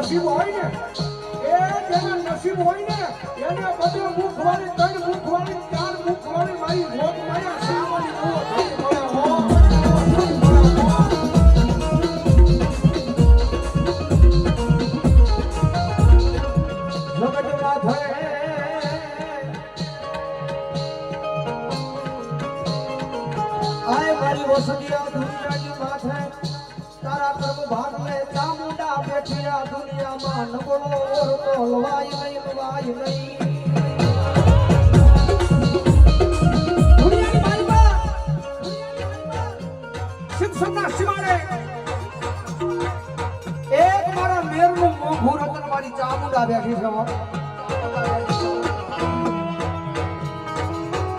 નસીબ હોય ને એ જેના નસીબ હોય ને એને બધે મુખવાળી 3 મુખવાળી 4 મુખવાળી મારી રોગ માયા સાવની નો થઈ મળે હો જગતમાં થાય આય મારી વસતિયા દુનિયાની માથે તારા કર્મ ભાગ લે ચામુંડા બેઠિયા દુનિયામાં નબળો ઓરતો લવાય નહીં દુનિયાની માલમાં શિક્ષણના શિવાડે એક મારા મેરનું મોંઘું રતન મારી ચામુંડા બેઠી છે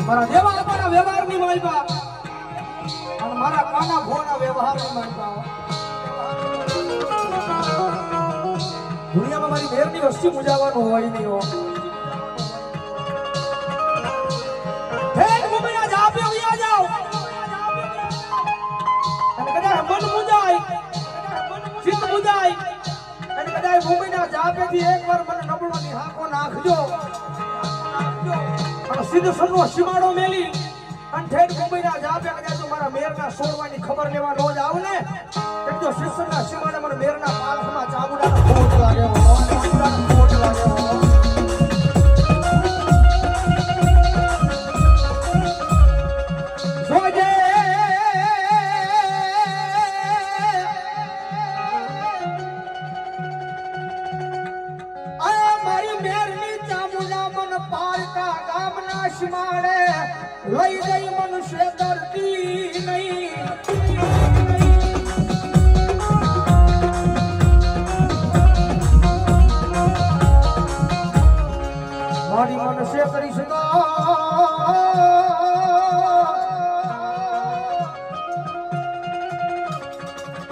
મારા દેવા આપણા વ્યવહારની માલમાં અને મારા કાના ભોના વ્યવહારની માલમાં દુનિયામાં મારી મેરની વસ્તી મુજાવાનું હોય નહીં હો હે મુંબઈના જાપે ઉયા જાઓ અને કદાચ મન મુજાય ચિત્ત મુજાય અને કદાચ મુંબઈના જાપેથી એકવાર મને નબળોની હાકો નાખજો અને સીધો સન્નો સીમાડો મેલી અને ઠેઠ મુંબઈના જાપે કદાચ મારા મેરના સોરવાની ખબર લેવા નો જ આવ ને તો શિક્ષણના સીમાડે મને મેરના પાલખમાં ચામુંડાનો ખોટ લાગે લઈ ગઈ મનુષ્ય ધરતી નહીં મારી મનુષ્ય કરી શકો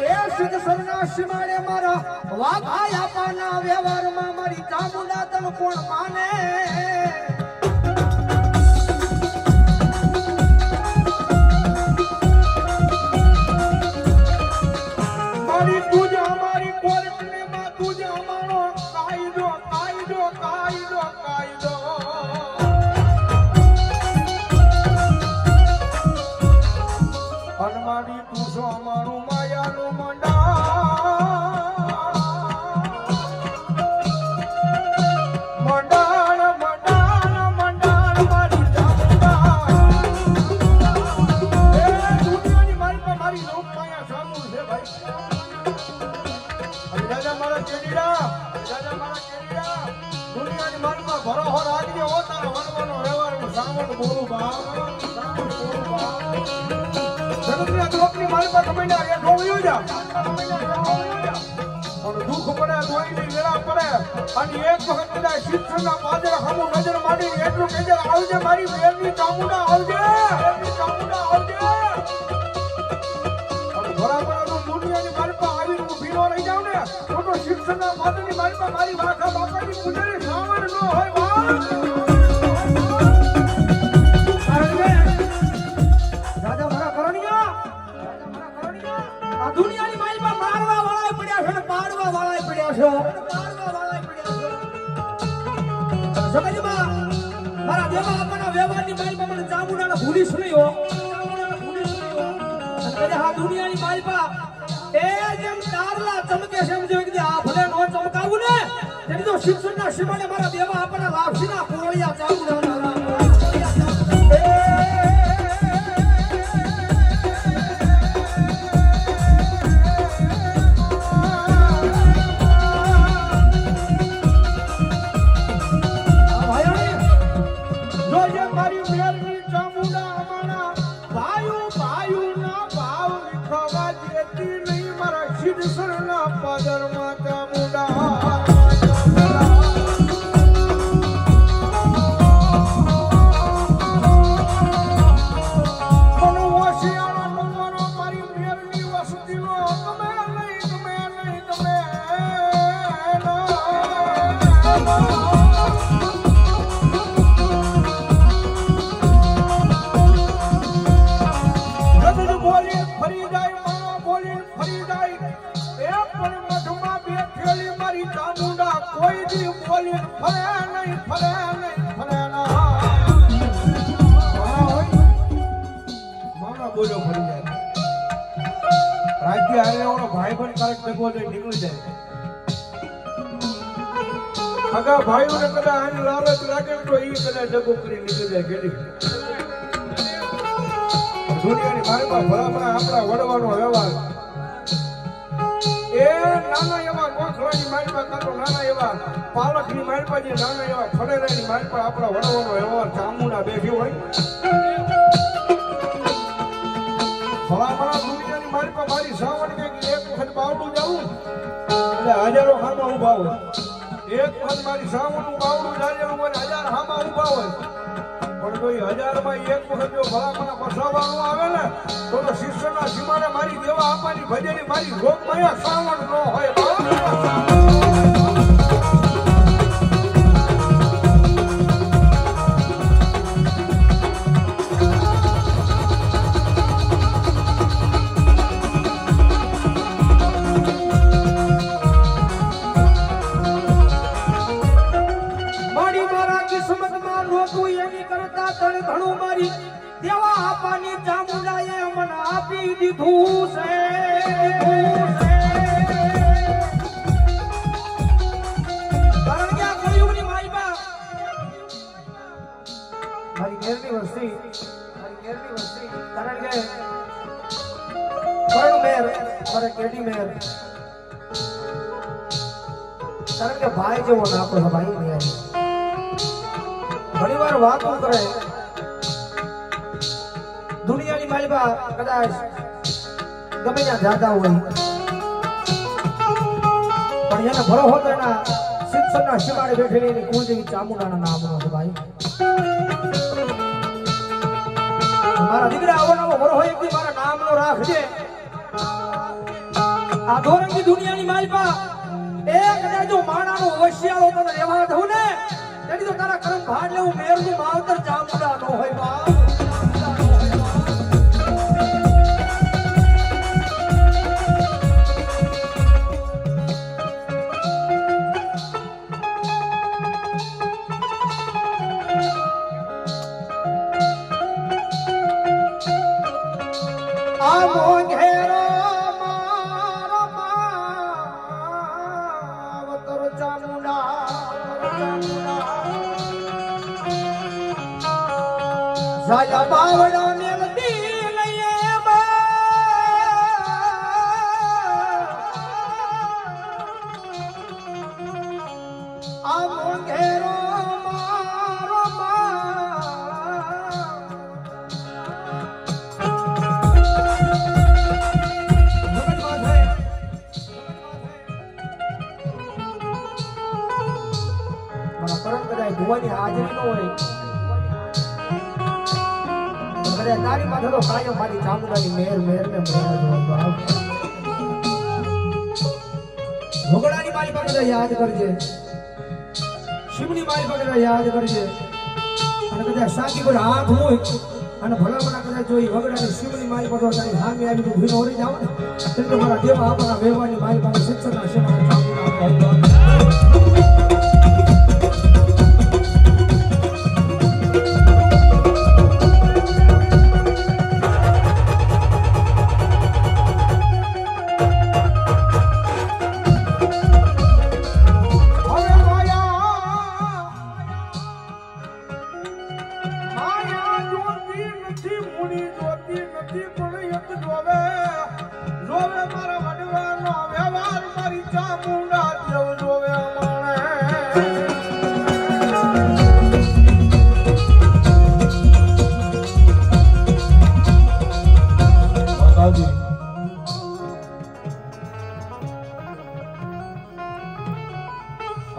એ સિદ્ધ સન્યાસી મારે મારા વાઘાયા પાના વ્યવહારમાં મારી ચામુંડા તન કોણ માને શિક્ષણના પાદર હમુ નજર માંડી એટલું કેજે આવજે મારી મેરની ચામુંડા આવજે મેરની ચામુંડા આવજે અને બરાબર દુનિયાની માલપા આવીને હું ભીનો રહી જાઉં ને તો શિક્ષણના પાદરની માલપા મારી વાખા બાપાની પૂજારી સાવર ન હોય રાજા મારા કરણિયા આ દુનિયાની માલપા મારવા વાળા પડ્યા છે ને પાડવા વાળા પડ્યા છે મારા દેવા આપણા વ્યવહારની માલપા મને ચામુંડાને ભૂલીશ નહીં હો અને આ દુનિયાની માલપા એ જેમ તારલા ચમકે છે એમ જો કે આ ભલે નો ચમકાવું ને તેની તો શિક્ષણના સીમાડે મારા દેવા આપણા લાભસીના કોળિયા ચામુંડાના ઊભો થઈ નીકળી જાય. આગા ભાઈઓને કદાચ આની લાલચ લાગે તો એ કદાચ ડબ્બો કરી નીકળી જાય કેડી. દુનિયાની માલમાં ભલામણા આપણા વડવાનો વ્યવહાર એ નાના એવા કોખલાની માલમાં કાતો નાના એવા પાલકની માલમાં જે નાના એવા ફળેરાની માલમાં આપણા વડવાનો વ્યવહાર ચામુંડા બેઠી હોય. ભલામણા દુનિયાની માલમાં મારી સાવણ કે એક વખત બાવડું જાવું એટલે હજારો હામાં ઊભા હોય. એક વખત મારી સાવણનું બાવડું જાજેલું હોય 1000 હામાં ઊભા હોય. પણ કોઈ 1000 માં એક વખત જો ભલામણા પસાવવાનું આવે ને તો શિષ્યના સીમાને મારી દેવા આપવાની ભજેની મારી રોગમયા સાવણ ન હોય. ઘણું મારી દેવા આપવાની ચામુંડાએ મને આપી દીધું છે. કારણ કે આ કળિયુગની માલમાં મારી ઘેરની વસ્તી કારણ કે કરણ મેર મારે કેડી મેર કારણ કે ભાઈ જેવો નાતો ભાઈ નહીં. ઘણી વાર વાતો કરે દુનિયાની માલમાં કદાચ ગમે ત્યાં જાતા હોય પણ એને ભરો હોત એના શિક્ષણના શિવાડે બેઠેલી એની કુળદેવી ચામુંડાના નામનો છે ભાઈ. મારા દીકરા આવો નવો ભરો હોય એકદી મારા નામનો રાખજે. આ ધોરણની દુનિયાની માલમાં એ કદાચ જો માણાનો હોશિયારો તને રહેવા દઉં ને તેની તો તારા કરમ ભાડ લેવું મેરનું માવતર ચામુંડા નો હોય બાપ. આ મોંઘેરો મારો માવતર ચામુંડા સાયા બાવડા મેલતી લઈએ આ મોંઘેરો મારો કરમ કદાચ ભુવાની હાજરી ન હોય તારી માથે તો કાયમ મારી ચામુંડાની મેર મેર ને ભોગડાની મારી પાસે યાદ કરજે, શિવની મારી પાસે યાદ કરજે. અને કદાચ સાકી પર હાથ હોય અને ભલામણા કદાચ જોઈ વગડાની શિવની મારી પાસે તારી સામે આવી તું ભીનો ઓરી જાવ ને એટલે મારા દેવા આપણા વ્યવહારની મારી પાસે શિક્ષણના શિવના ચામુંડા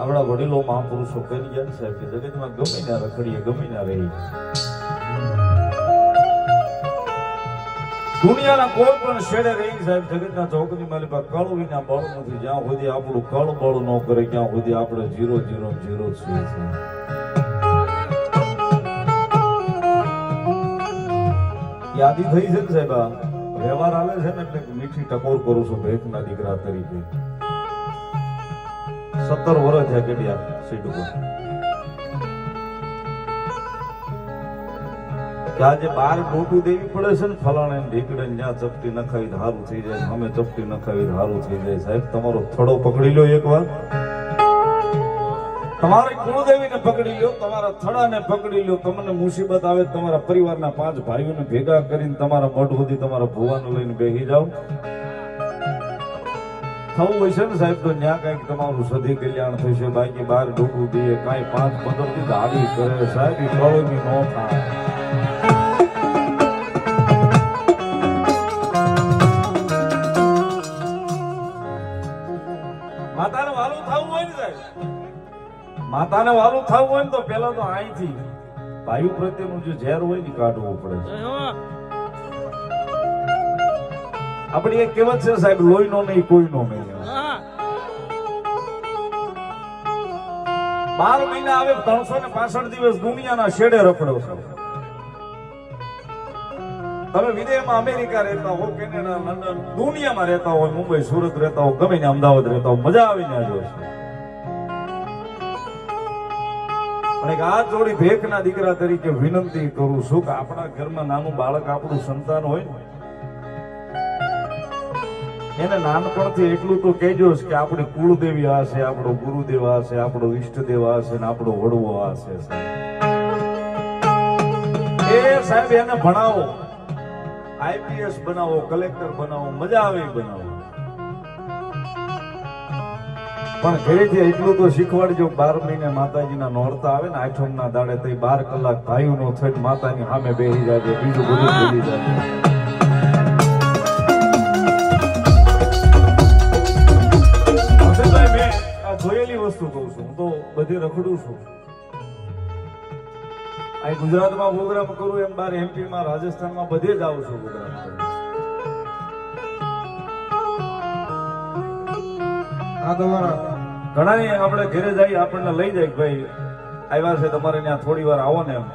આપણા વડીલો મહાપુરુષો કરી ગયા સાહેબ કે જગતમાં ગમે ના રખડીએ ગમે ના રહી દુનિયાના કોઈ પણ શેડે રહી સાહેબ જગતના ચોકની માલિકા કળ વિના બળ નથી. જ્યાં સુધી આપણું કળ બળ ન કરે ત્યાં સુધી આપણે 0 0 0 છીએ. યાદી થઈ છે ને સાહેબ આ વ્યવહાર આવે છે ને એટલે મીઠી ટકોર કરું છું ભેટના દીકરા તરીકે. 17 વર્ષ થયા કેડિયા સીટ ઉપર કે આજે બાર ડોટું દેવી પડે છે ને ફલાણે ને ઢીકડે ને ત્યાં ચપટી નખાવી તો સારું થઈ જાય, અમે ચપટી નખાવી તો સારું થઈ જાય. સાહેબ તમારો થડો પકડી લો એકવાર, તમારી કુળદેવીને પકડી લો, તમારા થડાને પકડી લો. તમને મુસીબત આવે તમારા પરિવારના 5 ભાઈઓને ભેગા કરીને તમારા મઢ સુધી તમારા ભુવાને લઈને બેસી જાઓ. થવું હોય છે ને સાહેબ તો ત્યાં કઈક તમારું સધી કલ્યાણ થશે. બાકી બાર ડોકું દઈએ કાંઈ 5-15 દી દાડી કરે સાહેબ, એ કળોની નો થાય. માતાને વાલું થવું હોય ને સાહેબ, માતાને વાલું થવું હોય ને તો પેલા તો અહીંથી ભાઈ પ્રત્યેનું જે ઝેર હોય ને કાઢવું પડે છે. આપણી એક કહેવત છે સાહેબ, લોહીનો નહીં કોઈનો નહીં. 12 મહિના આવે 365 દિવસ દુનિયાના શેડે રખડો છો. તમે વિદેશમાં અમેરિકા રહેતા હો, કેનેડા, લંડન, દુનિયામાં રહેતા હોય, મુંબઈ, સુરત રહેતા હો, ગમે ને અમદાવાદ રહેતા હો, મજા આવી ને આવ્યો છે. પણ એક આ જોડી ભેખના દીકરા તરીકે વિનંતી કરું છું કે આપણા ઘરમાં નાનું બાળક, આપણું સંતાન હોય ને, એને નાનપણથી એટલું તો કહેજો કે આપણી કુળદેવી આ છે, આપણો ગુરુદેવ આ છે, આપણો ઈષ્ટદેવ આ છે ને આપણો વડવો આ છે. એ સાહેબ એને ભણાવો, આઈપીએસ બનાવો, કલેક્ટર બનાવો, મજા આવે એ બનાવો. પણ ઘરેથી એટલું તો શીખવાડજો, 12 મહિને માતાજીના નોરતા આવે ને, 8મના દાડે તો 12 કલાક ભાઈઓનો થઈને માતાની સામે બેસી જાજે, બીજું બધું ભૂલી જાજે. જોયેલી વસ્તુ કહું છું, હું તો બધી રખડું છું. અહીં ગુજરાતમાં પ્રોગ્રામ કરું, એમ બાર એમપીમાં, રાજસ્થાનમાં બધે જ આવું છું પ્રોગ્રામ કરું. આ તમારા ઘણાની આપણે ઘરે જઈએ, આપણને લઈ જાય કે ભાઈ આવ્યા છે તમારે ત્યાં થોડી વાર આવો ને એમ.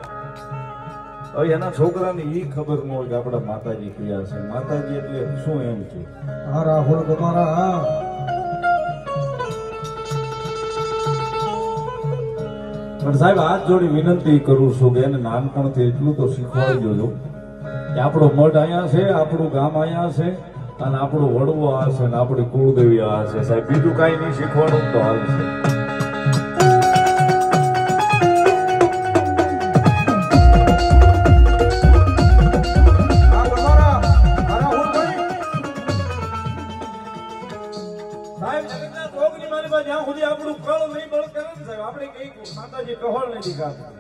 હવે એના છોકરાને ઈ ખબર ન હોય કે આપણા માતાજી ક્યાં છે, માતાજી એટલે શું એમ છે. હા રાહુલ તમારા હા પણ સાહેબ હાથ જોડી વિનંતી કરું છું કે એને નાનપણથી એટલું તો શીખવાડી દેજો કે આપણો મઠ અહીંયા છે, આપણું ગામ અહીંયા છે, અને આપણો વડવો આ છે, ને આપણી કુળદેવી આ છે. સાહેબ બીજું કાંઈ નહીં શીખવાડું તો હાલ છે. જ્યાં સુધી આપણું કળ નહીં બળ કરે ને સાહેબ, આપણે કઈ માતાજી કહોળ નથી ખાતા.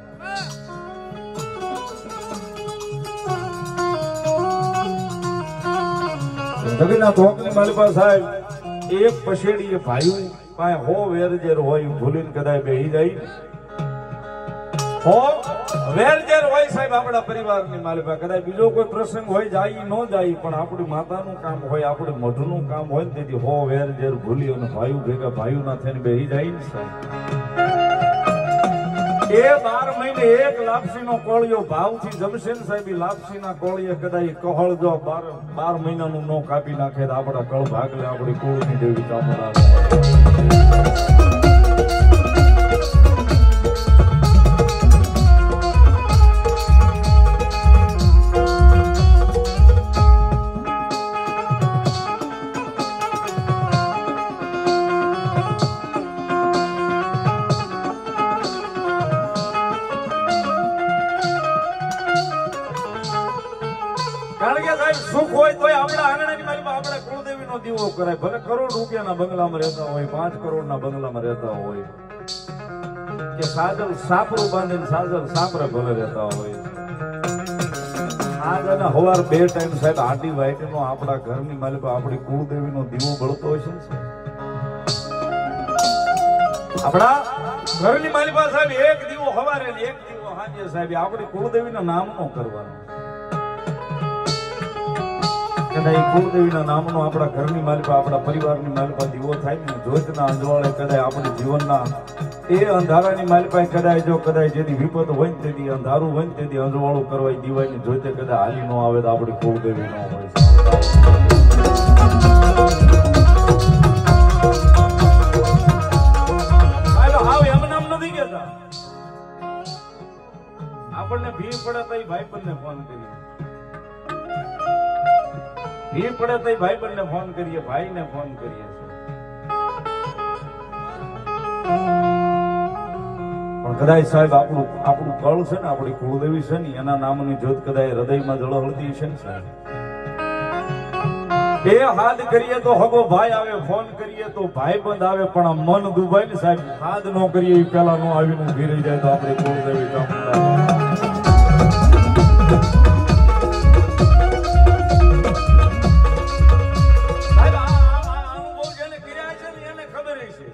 જગન્નાથ ચોકની માલિકા સાહેબ એક પછેડી ભાઈ પાસે 100 વેરજેર હોય, ભૂલીને કદાચ બેહી જાય, 100 વેરજેર હોય સાહેબ આપણા પરિવારની માલિકા. કદાચ બીજો કોઈ પ્રસંગ હોય, જાય ન જાય, પણ આપણી માતાનું કામ હોય, આપણે મઢનું કામ હોય ને, તેથી 100 વેરજેર ભૂલી અને ભાઈઓ ભેગા ભાઈઓના થઈને બેહી જાય ને સાહેબ. એ 12 મહિને એક લાપસીનો કોળિયો ભાવથી જમશે ને સાહેબ, લાપસીના કોળિયે કદાચ કહોળ જો 12 મહિનાનું નો કાપી નાખે તો આપણા કળ ભાગલે આપણી કુળની દેવી કામડા. કારણ કે સાહેબ સુખ હોય તોય આપણા આંગણાની માલિકા આપણે કુળદેવીનો દીવો કરાય. ભલે કરોડ રૂપિયાના બંગલામાં રહેતા હોય, 5 કરોડના બંગલામાં રહેતા હોય, કે સાજલ સાપરું બાંધીને સાજલ સાપરે ભલે રહેતા હોય, આજ અને હવાર 2 ટાઈમ સાહેબ આટી વાઈટનો આપણા ઘરની માલિકા આપણી કુળદેવીનો દીવો બળતો હોય છે. આપણા ઘરની માલિકા સાહેબ એક દીવો હવારે ને એક દીવો સાંજે સાહેબ આપણી કુળદેવીના નામનો કરવાનો. કદાચ કુળદેવીના નામનો આપણા ઘરની માલિકા, આપણા પરિવારની માલિકા દીવો થાય ને, જ્યોતના અંજવાળે કદાચ આપણા જીવનના એ અંધારાની માલિકા કદાચ જો કદાચ જેથી વિપત હોય ને તેથી અંધારું હોય ને તેથી અંજવાળું કરવા દીવાની જ્યોતે કદાચ હાલી ન આવે તો આપણી કુળદેવી ન હોય. હાવ એમ નામ નથી કેતા, આપણને ભી પડે તો ભાઈબંધને ફોન કરીએ, ભી પડે તો ભાઈબંધને ફોન કરીએ, ભાઈને ફોન કરીએ છીએ. પણ કદાચ સાહેબ આપણું કળ છે ને, આપણી કુળદેવી છે ને, એના નામની જ્યોત કદાચ હૃદયમાં જળહળતી છે ને સાહેબ. બે હાથ કરીએ તો હગો ભાઈ આવે, ફોન કરીએ તો ભાઈબંધ આવે, પણ આ મન દુભાય ને સાહેબ, હાથ ન કરીએ એ પેલા નો આવીને ઊભી રહી જાય તો આપણે કુળદેવી ચામુંડા. સાહેબ આ અનુભવ જેને કર્યા છે ને એને ખબર છે.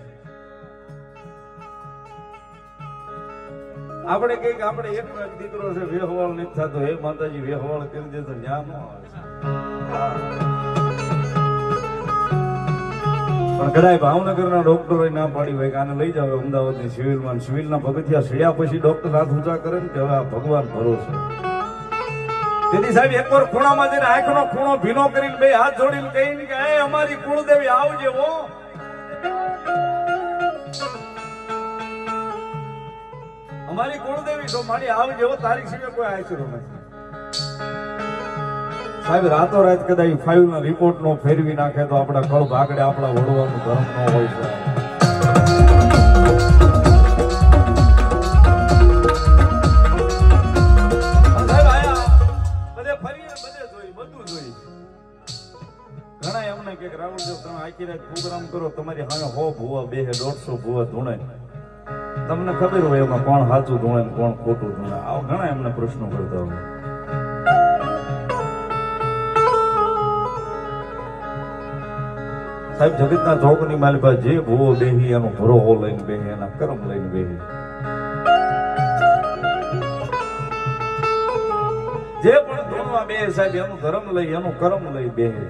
આપણે કઈક આપણે એક દીકરો છે વેહવાળ નથી થતો, હે માતાજી વેહવાળ કરી દે તો ન્યા ન આવે. પણ કદાચ ભાવનગરના ડોક્ટરોએ ના પાડી હોય કે આને લઈ જાવ અમદાવાદની સિવિલમાં, સિવિલના પગથિયા સીડ્યા પછી ડોક્ટર હાથ ઊંચા કરે ને કે હવે આ ભગવાન ભરોસે. તેથી સાહેબ એકવાર ખૂણામાં જઈને આંખનો ખૂણો ભીનો કરીને બે હાથ જોડીને કહીને કે એ અમારી કુળદેવી આવજે હો. અમારી કુળદેવી તો મારી આવજે હો, તારીખ સિવાય કોઈ આશરો નથી. સાહેબ રાતો રાત કદાચ ફાઈવ ના રિપોર્ટ નો ફેરવી નાખે તો આપણા કળ ભાગડે, આપણા વડવાનું ધર્મ ન હોય છે. સાહેબ આયા બધે ફરીને બધે જોઈ, બધું જોઈ. ઘણા એમને કે રાહુલદેવ તમે આખી રાત પ્રોગ્રામ કરો, તમારી સામે 100 ભૂવા બેહે, 150 ભૂવા ધૂણે, તમને ખબર હોય એમાં કોણ સાચું ધૂણે ને કોણ ખોટું ધૂણે. આવા ઘણા એમને પ્રશ્નો કરતા હોય. સાહેબ જગતના ચોકની માલિકા જે ભૂવો બેહી એનો ભરોહો લઈને બેહી, એના કર્મ લઈને બેહી. જે પણ ધૂણવા બેહે સાહેબ એનું ધર્મ લઈ, એનું કર્મ લઈ બેહે.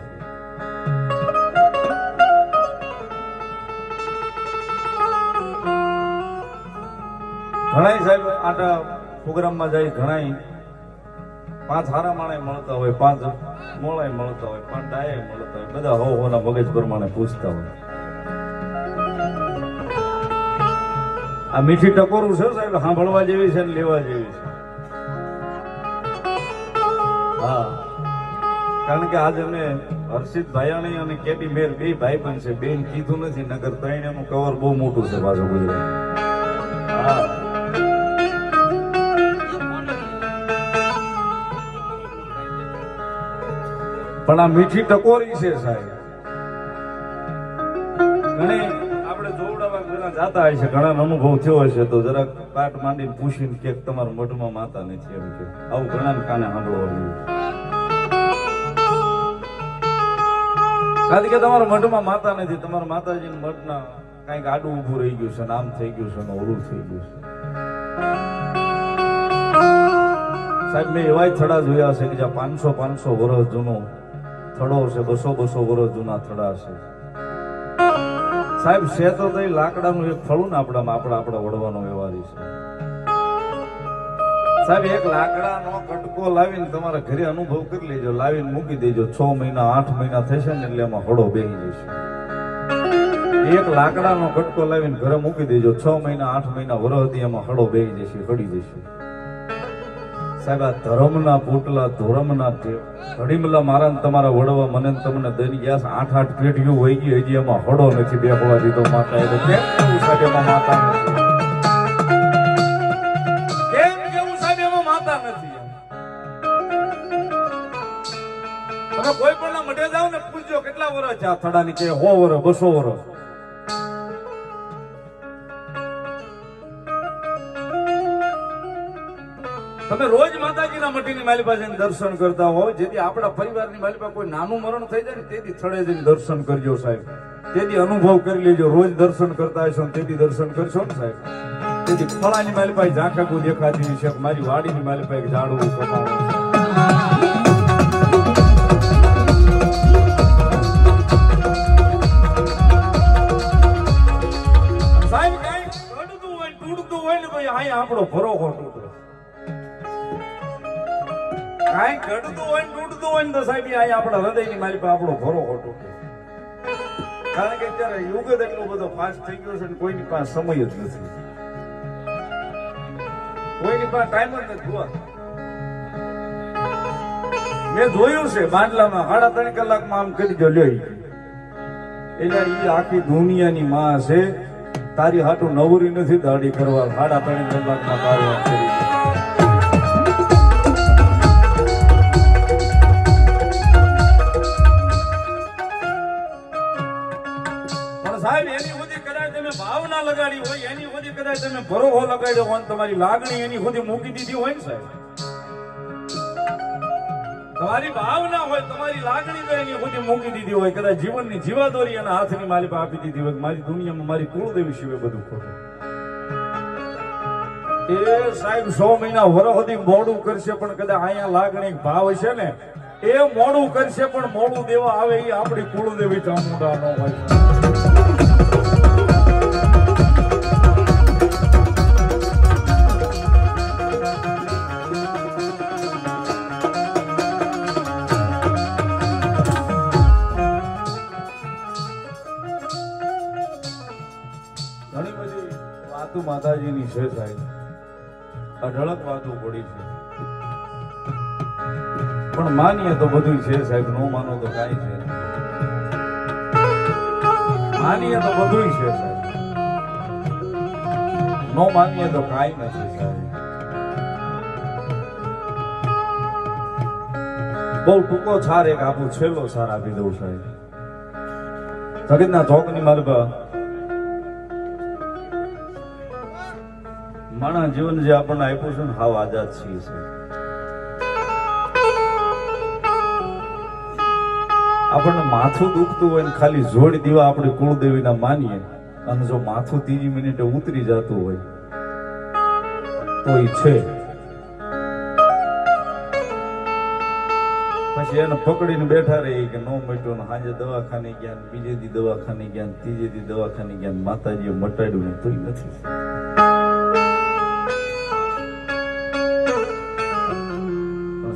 ઘણા સાહેબ આટા પ્રોગ્રામમાં જાય, ઘણા 5 હારા માણે મળતા હોય, 5 મોળાય મળતા હોય, 5 ડાયા મળતા હોય, બધા હોના મગજ પ્રમાણે પૂછતા હોય. આ મીઠી ટકોરું છે સાહેબ, સાંભળવા જેવી છે ને લેવા જેવી છે. હા, કારણ કે આજે અમે હર્ષિત ભાયાણી અને કેટી મેર બે ભાઈ પણ છે, બેન કીધું નથી, નગર 3 એનું કવર બહુ મોટું છે પાછું ગુજરાત. હા પણ આ મીઠી ટકોરી છે સાહેબ. ઘણી આપણે જોવડાવા પેલા જાતા હોય છે, ઘણા અનુભવ થયો હશે તો જરાક પાટ માંડીને પૂછીને કે તમારા મઠમાં માતા નથી એમ કે, આવું ઘણા કાને સાંભળવા મળ્યું. કારણ કે તમારા મઠમાં માતા નથી, તમારા માતાજીના મઠના કઈક આડું ઊભું રહી ગયું છે, આમ થઈ ગયું છે, ઓલું થઈ ગયું છે. સાહેબ મેં એવા થડા જોયા છે કે જ્યાં 500 વર્ષ જૂનો થડો છે, 200 વર્ષ જૂના થડા છે સાહેબ. છે તો લાકડાનું એક ફળું ને આપણા વડવાનો વ્યવહાર છે સાહેબ. એક લાકડાનો કટકો લાવીને તમારા ઘરે અનુભવ કરી લેજો, લાવીને મૂકી દેજો, 6 મહિના 8 મહિના થશે ને એટલે એમાં હળો બેહી જશે. એક લાકડાનો કટકો લાવીને ઘરે મૂકી દેજો, 6 મહિના 8 મહિના વરસથી એમાં હળો બેહી જશે, હળી જશે. સાહેબ આ ધર્મના પોટલા, ધોરમના ઘડીમલા મારા ને તમારા વડવા મને તમને દઈ ગયા 8 પેઢીઓ વહી ગઈ, હજી એમાં હળો નથી બેસવા દીધો માતા. એ તો કેમ કેવું સાહેબ એમાં માતા નથી? કેમ કેવું સાહેબ એમાં માતા નથી? તમે કોઈ પણ ના મઢે જાવ ને પૂછજો કેટલા વર્ષ છે આ થડાની, કે 100 વર્ષ 200 વર્ષ. તમે રોજ માતાજીના મઢીની માલી પાસે દર્શન કરતા હો, જેથી આપણા પરિવારની માલી પાસે કોઈ નાનું મરણ થઈ જાય ને તેથી થડે જઈને દર્શન કરજો સાહેબ. તેથી અનુભવ કરી લેજો, રોજ દર્શન કરતા હશો તેથી દર્શન કરશો ને સાહેબ. તેથી ફળાની માલી પાસે ઝાંખાકું દેખાતી છે, મારી વાડીની માલી પાસે ઝાડવું કપાણું. સાહેબ કઈ તૂટતું હોય ને તો અહીંયા આપણો ભરોસો તૂટે. કાંઈ ઘડતું હોય ને તૂટતું હોય ને તો સાહેબ અહીંયા આપણા હૃદયની મારી પાસે આપણો ભરોસો તૂટે. કારણ કે અત્યારે યુગ જ એટલો બધો ફાસ્ટ થઈ ગયો છે ને કોઈની પાસે સમય જ નથી. કોઈની પાસે ટાઈમ જ નથી જોવા. મેં જોયું છે બાંડલામાં 3.5 કલાકમાં આમ કરી જો લ્યો એટલે ઈ આખી દુનિયાની માં છે. તારી હાટું નવરી નથી દાઢી કરવા 3.5 કલાકમાં તારું આમ કરી. પણ સાહેબ એની સુધી કદાચ તમે ભાવના લગાડી હોય, એની સુધી કદાચ તમે ભરોસો લગાડ્યો હોય, તમારી લાગણી એની સુધી મૂકી દીધી હોય ને સાહેબ, તમારી ભાવના હોય, તમારી લાગણી તો એની સુધી મૂકી દીધી હોય, કદાચ જીવનની જીવાદોરી એના હાથની મારી પાસે આપી દીધી હોય, મારી દુનિયામાં મારી કુળદેવી સિવાય બધું ખોટું. એ સાહેબ 100 મહિના વરસ સુધી મોડું કરશે, પણ કદાચ અહીંયા લાગણી ભાવ છે ને એ મોડું કરશે, પણ મોડું દેવા આવે એ આપણી કુળદેવી ચામુંડા નો હોય. ઘણી બધી વાતો માતાજીની છે સાહેબ, અઢળક વાતો પડી છે, પણ માનીએ તો બધું છે સાહેબ, નો માનો તો કાંઈ છે નહીં. માનીએ તો બધું છે સાહેબ, નો માનીએ તો કાંઈ નથી સાહેબ. બહુ ટૂંકો છાર એક આપું, છેલ્લો છાર આપી દઉં સાહેબ. જગતના ચોકની માલપા માણસ જીવન જે આપણને આપ્યું છે ને હાવ આઝાદ છીએ છે. આપણને માથું દુખતું હોય ને ખાલી જોડી દીવા આપણે કુળદેવીના માનીએ, અને જો માથું 3 મિનિટે ઉતરી જતું હોય તો એ છે. પછી એને પકડીને બેઠા રહી કે નો મટ્યો ને સાંજે દવાખાને ગયા, બીજે દી દવાખાને ગયા, ત્રીજે દી દવાખાને ગયા, માતાજીએ મટાડ્યું ને તોય નથી.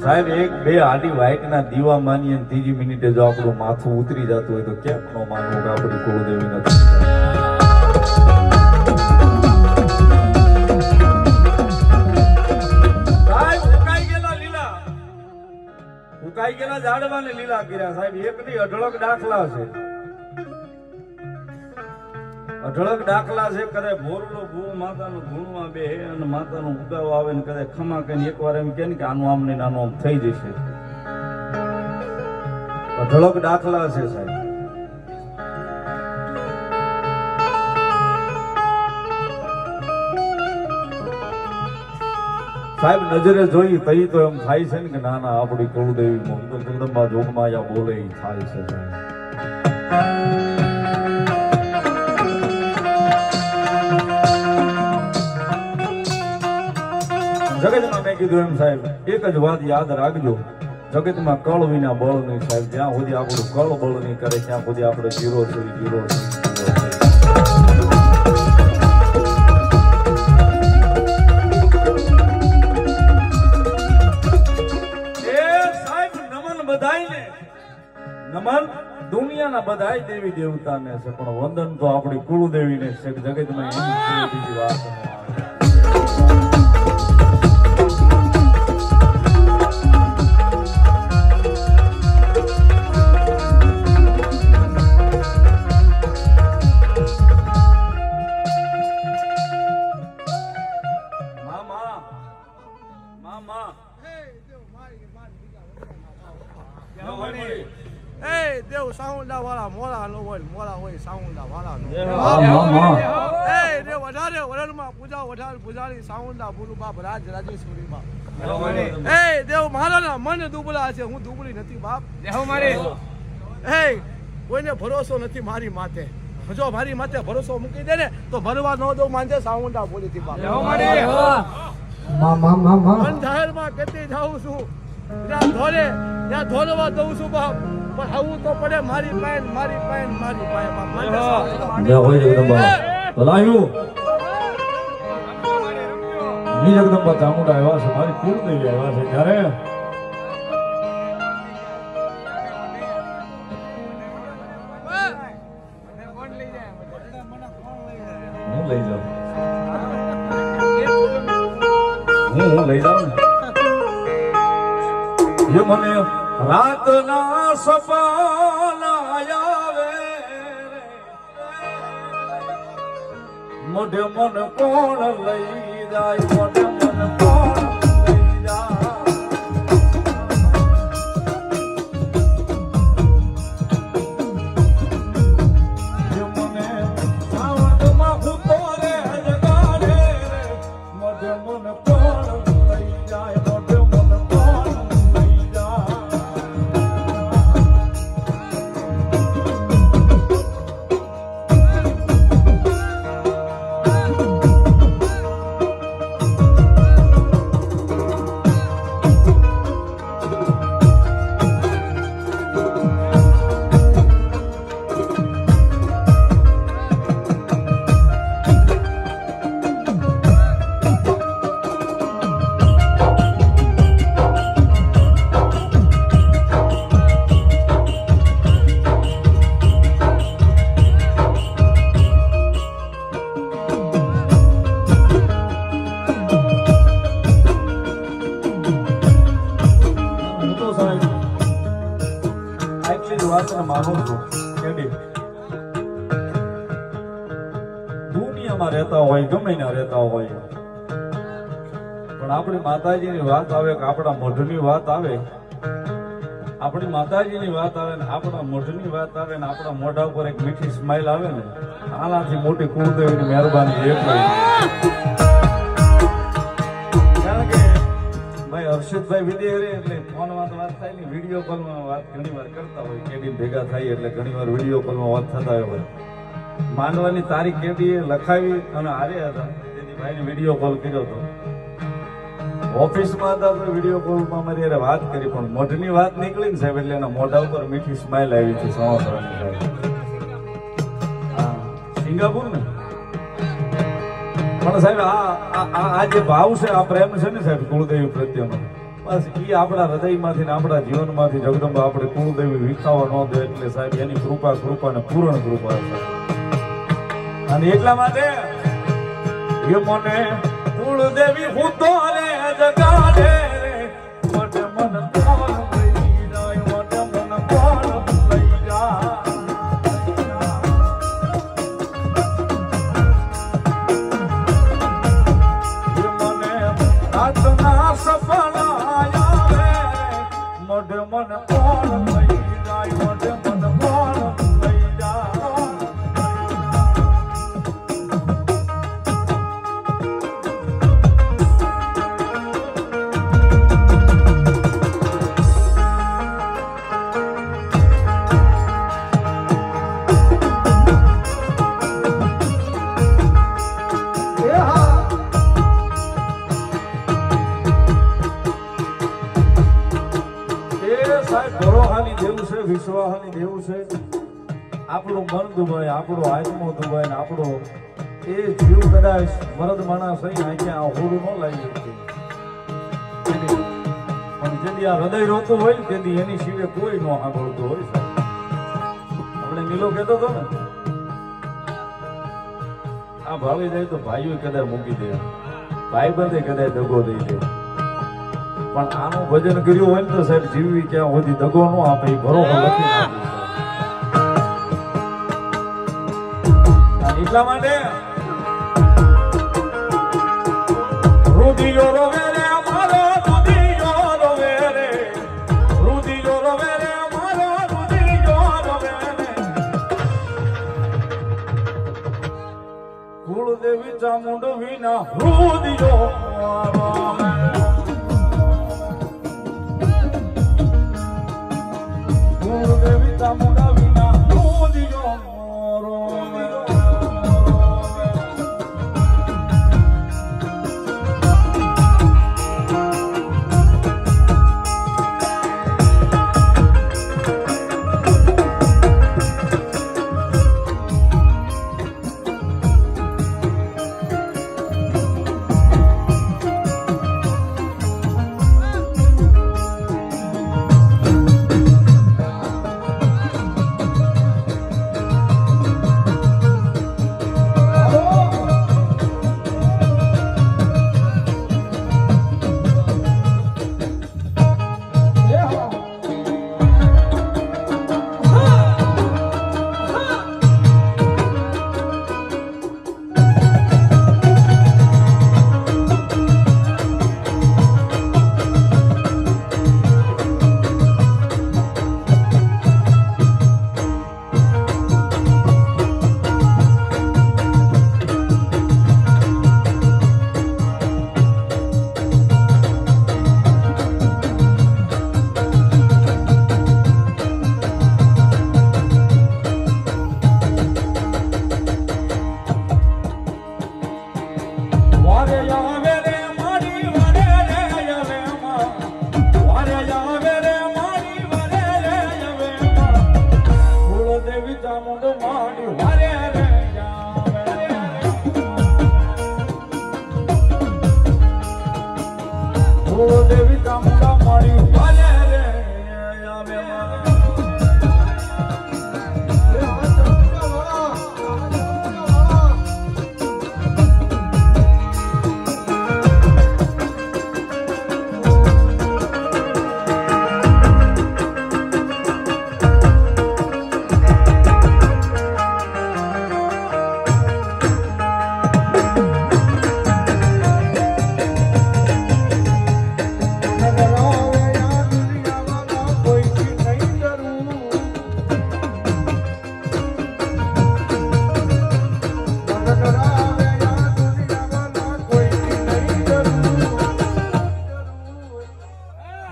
સાહેબ 1-2 આડી વાયકના દીવા માનીએ 3 મિનિટે જો આપણું માથું ઉતરી જતું હોય તો કેમ નો માનવું કે આપણી કુળદેવી નથી. સાહેબ ઉકાઈ ગયેલા ઝાડવાને લીલા કર્યા સાહેબ. એકની અઢળક દાખલા છે, અઢળક દાખલા છે. કરે ભોરલો ભૂ માતાનું ધૂણમાં બે અને માતાનો ઉગાવો આવે ને કરે ખમા કહીને એકવાર એમ કે આનું આમ ને નાનું આમ થઈ જશે. અઢળક દાખલા છે સાહેબ. સાહેબ નજરે જોઈ તઈ તો એમ થાય છે ને કે ના ના આપણી કુળદેવી જગદંબા જોગમાયા બોલે એ થાય છે સાહેબ. જગતમાં મેં કીધું એમ સાહેબ, એક જ વાત યાદ રાખજો, જગતમાં કળ વિના બળ નહીં સાહેબ. જ્યાં સુધી આપણું કળ બળ નહીં કરે ત્યાં સુધી આપણે જીરો છે, જીરો છે. નમન દુનિયાના બધાય દેવી દેવતાને છે, પણ વંદન તો આપણી કુળદેવીને છે. જગતમાં એની બીજી વાત ન આવે. દેવ સાઉન્ડા વાળા મોળા નો હોય, મોળા હોય સાઉન્ડા વાળા નો. દેવ વધારે વરણમાં પૂજા વધારે પૂજારી સાઉન્ડા બોલું બાપ રાજ રાજેશ્વરી બાપ. દેવ મારા મન દુબળા છે, હું દુબળી નથી બાપ. કોઈને ભરોસો નથી મારી માથે, જો મારી માથે ભરોસો મૂકી દે ને તો ભરવા ન દઉં માંજે સાઉન્ડા બોલી હતી બાપ. જાહેરમાં કેતી જાઉં છું, ત્યાં ધોરવા દઉં છું બાપ, પણ આવું તો પડે મારી પાયન મારી પાયન મારી પાયન બાપ. જગદંબા ચામુંડા આવ્યા છે, મારી કુળદેવી આવ્યા છે. ત્યારે હું લઈ જાઉં એ મને રાતના સપના આવે મોઢે મન કોણ લઈ જાય મોઢે મન કોણ લઈ જાય એ મને સાવનમાં હૂતો રે જગાડે મોઢે મન કોણ લઈ જાય મોઢે મન કોણ લઈ જાય હું તો સાહેબ આટલી જ વાતને માનું છું કે દુનિયામાં રહેતા હોય ગમે ના રહેતા હોય પણ આપણી માતાજીની વાત આવે કે આપણા મોઢની વાત આવે આપણી માતાજીની વાત આવે ને આપણા મોઢની વાત આવે ને આપણા મોઢા ઉપર એક મીઠી સ્માઈલ આવે ને આનાથી મોટી કુળદેવીની મહેરબાની એક નથી. કારણ કે ભાઈ હર્ષિતભાઈ વિદેહરી એટલે ફોનમાં વાત થાય ને વિડીયો કોલમાં વાત ઘણી વાર કરતા હોય કેડી ભેગા થાય એટલે ઘણી વાર વિડીયો કોલમાં વાત થતા હોય માનવાની તારીખ કેડીએ લખાવી અને હાર્યા હતા તેથી ભાઈને વિડીયો કોલ કર્યો હતો ઓફિસમાં હતા તો વિડીયો કોલમાં મારી યારે વાત કરી પણ મોઢની વાત નીકળી ને સાહેબ એટલે એના મોઢા ઉપર મીઠી સ્માઈલ આવી હતી સમાસરાની સાહેબ હા સિંગાપુર ને પણ સાહેબ આ જે ભાવ છે આ પ્રેમ છે ને સાહેબ કુળદેવી પ્રત્યેનો બસ એ આપણા હૃદયમાંથી ને આપણા જીવનમાંથી જગદંબા આપણે કુળદેવી વિખાવા ન દે એટલે સાહેબ એની કૃપા ને પૂર્ણ કૃપા છે અને એટલા માટે એ મને કુળદેવી હું તો રે જગાડે મોઢે મન કોણ લઈ જાય મોઢે મન કોણ લઈ જાય રાતના સપના આવે મોઢે મન કોણ લઈ જાય મોઢે મન કોણ લઈ જાય એ હા સાહેબ ભરોહાની દેવું છે વિશ્વાહાની દેવું છે આપણું મન દુભાય આપણો આત્મો દુભાય ને આપણો એ જીવ કદાચ મરદ માણસ અહીં આંખે આ હોડું ન લાવી શકે પણ જેથી આ હૃદય રોતું હોય ને તેથી એની સિવાય કોઈ ન સાંભળતું હોય સાહેબ આપણે નીલો કહેતો હતો ને આ ભાવી જાય તો ભાઈઓ કદાચ મૂકી દે ભાઈ બંધે કદાચ દગો દઈ દે પણ આનું ભજન કર્યું હોય ને તો સાહેબ જીવવી ક્યાં સુધી દગો ન આપે એ ભરોસો નથી નાખ્યું એટલા માટે રુદિયો રોવે રે અમારો રુદિયો રોવે રે રુદિયો રોવે રે અમારો રુદિયો રોવે રે કુળદેવી ચામુંડવી ના રુદિયો રોવે કુળદેવી ચામુંડવી ના રુદિયો રોવે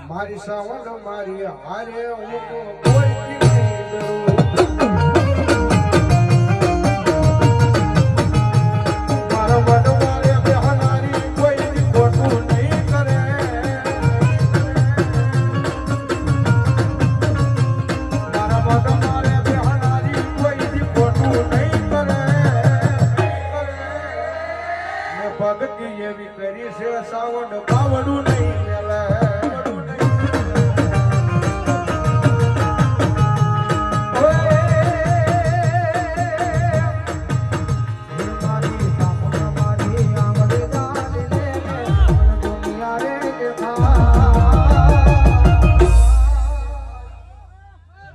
મારી સાવણ મારી હારે હું કોઈથી નહીં ડરું. મારા મન મારે બેહનારી કોઈથી ખોટું નહીં કરે. મારા મન મારે બેહનારી કોઈથી ખોટું નહીં કરે. મેં ભક્તિ એવી કરી છે સાવણ બાવડું નહીં મેલે.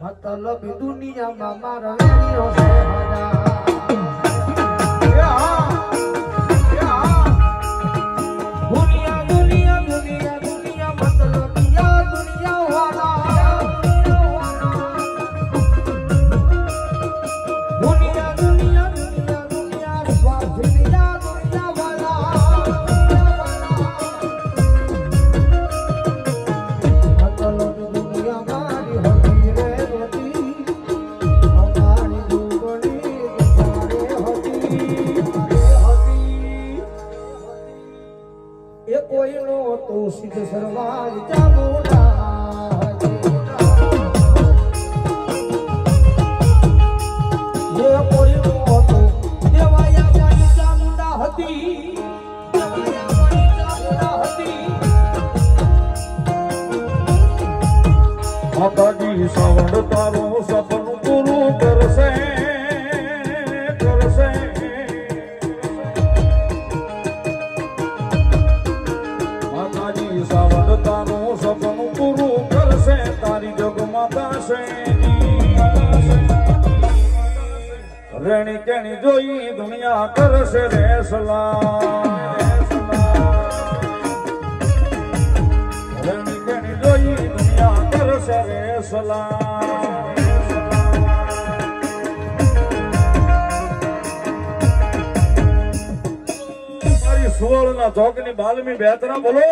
મતલબ દુનિયામાં મારા વેરીઓ છે બધા. દુનિયા દુનિયા દુનિયા દુનિયા મતલબ દુનિયા વાળા. દુનિયા દુનિયા દુનિયા દુનિયા સ્વાર્થિયા દુનિયા વાળા. મતલબ દુનિયા મારી હતી રે હતી. અમારી દુગણી હતી. એ કોઈનો તો સિદ્ધ સરવાજ ચામુંડા. એ કોઈનો તો દેવાયા મારી ચામુંડા હતી. દેવાયા મારી ચામુંડા હતી. માતાજી સાવણ તારું સપનું પૂરું કરશે કરશે. માતાજી સાવણ તારું સપનું પૂરું કરશે. તારી જગમાતા છે રેણી કેણી જોઈ દુનિયા કરશે રે સલામ. રેણી કેણી જોઈ દુનિયા કરશે રે સલામ. મારી સુવર્ણ ચોકની બાલમી બેતરા બોલો.